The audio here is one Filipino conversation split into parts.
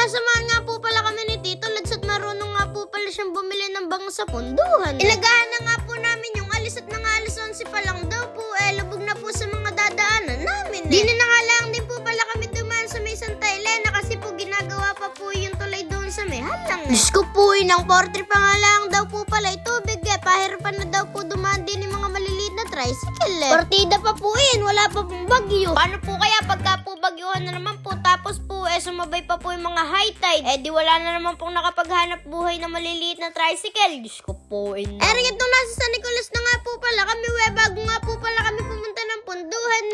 Sinasamahan nga po pala kami ni Tito Lads at marunong nga po pala siyang bumili ng bango sa punduhan. Inagahan na nga po namin yung alis at mga alas 11 pa lang daw po. Lubog na po sa mga dadaanan namin. Di na nakalang din po pala kami dumaan sa may Santa Elena kasi po ginagawa pa po yung tulay doon sa may halang. Diyos ko po, ng 43 pa nga lang daw po pala itubig pahirapan na daw po dumaan din yung mga maliliit na tricycle Partida pa po wala pa pong bagyo. Paano po kaya pagka po bagyuhan na naman po tapos po sumabay pa po yung mga high tide di wala na naman pong nakapaghanap buhay na maliliit na tricycle. Diyos ko po rin itong nasa San Nicolas na nga po pala kami bago nga po pala kami pumunta ng punduhan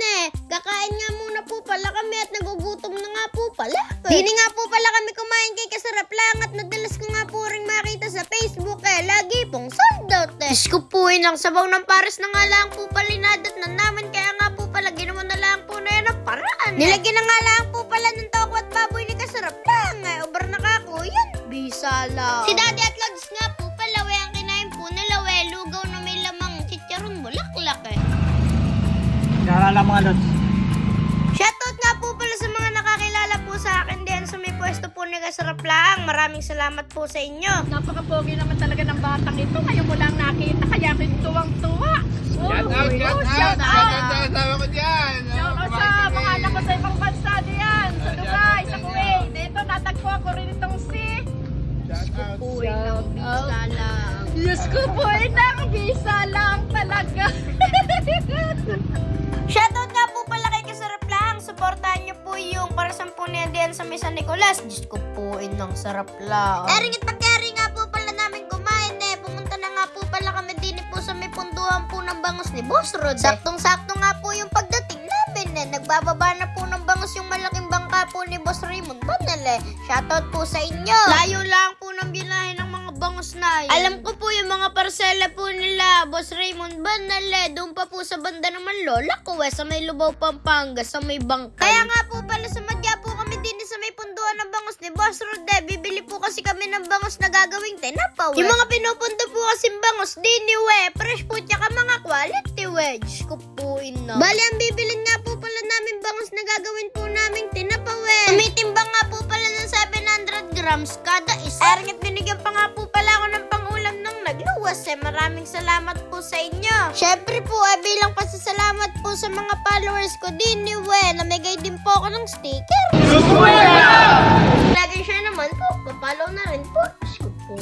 kakain nga muna po pala kami at nagugutom na nga po pala. Dini nga po pala kami kumain kay Kasarap Lang at nadalas ko nga po ring makita sa Facebook lagi pong sold out Diyos ko po ang sabaw ng pares na nga lang po pala inadat na namin kaya nga po pala ginawa na lang po na yan ang paraan. Nilagyan na nga lang po pala ng toko at baboy ni Kasarap Lang ubar na kako yan bisa lang. Si Daddy at Lods nga po pala ang kinain po nila lugaw na may lamang chicharon bulaklak Naalala mga lods. Shoutout nga po pala sa mga nakakilala po sa akin din sa may pwesto po ni Kasarap Lang. Maraming salamat po sa inyo. Napaka-pogi naman talaga ng batang ito. Ngayon mo lang nakita, kaya ako'y tuwang-tuwa. Shout out! Shout out! Sabi ko dyan! Shout out sa mga anak ko sa ibang bansa diyan. Sa Dubai, sa Kuwait. Dito, natagpo ako rin itong si... Uy, nang bisa lang. Diyos ko po, nang bisa lang talaga. Shoutout nga po pala kay Kasarap Lang. Supportahan niyo po yung para sa niya din sa may San Nicolas. Diyos ko po, ng sarap lang. Ering at pagyari nga po pala namin kumain Pumunta na nga po pala kami din po sa may punduhan po ng bangus ni Boss Rod. Saktong-sakto nga po yung pagdating namin Nagbababa na po ng bangus yung malaking bangka po ni Boss Raymond Banal Shoutout po sa inyo. Layo lang po ng binahe ng mga bangus na Alam ko po yung mga parsela po nila Boss Raymond Banal doon pa po sa banda naman lola ko sa may Lubao, Pampanga sa may bangka. Kaya nga po pala sa Madya po kami din sa may punduan ng bangus ni Boss Rod bibili po kasi kami ng bangus na gagawing tinapa Yung mga pinupunta po kasi bangus din fresh po tsaka mga quality Diyos ko po Bali ang bibilin nga po pala namin bangus na gagawin po namin tinapa Tumitimbang nga po pala ng 700 grams kada isa. At binigyan pa nga po pala ako ng pangulam ng nagluwas Maraming salamat po sa inyo. Syempre po bilang pasasalamat po sa mga followers ko din namigay din po ako ng sticker. Lagi share naman po, papalaw na rin po. Diyos ko po,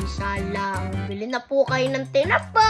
bisa lang. Bili na po kayo ng tinapa.